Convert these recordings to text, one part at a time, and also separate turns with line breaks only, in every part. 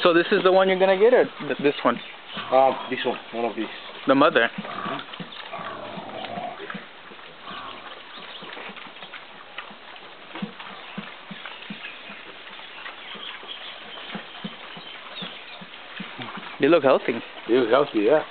So this is the one you're gonna get, or this one?
This one of these.
The mother. They look healthy.
They look healthy, yeah.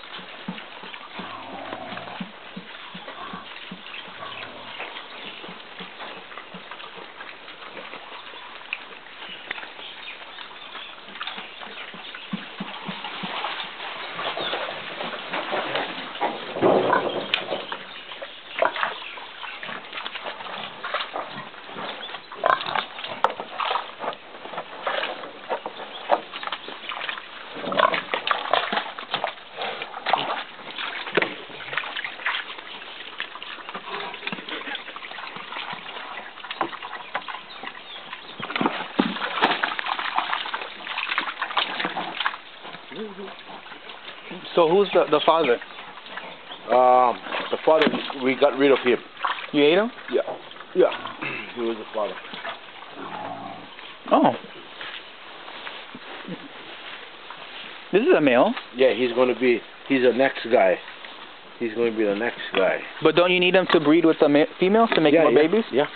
So who's the father?
The father, we got rid of him.
You ate him?
Yeah. Yeah. He was the father.
Oh. This is a male.
Yeah, he's the next guy. He's going to be the next guy.
But don't you need him to breed with the females to make more babies?
Yeah.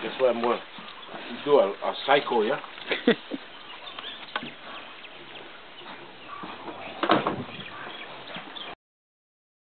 That's why I'm going to do a cycle, yeah?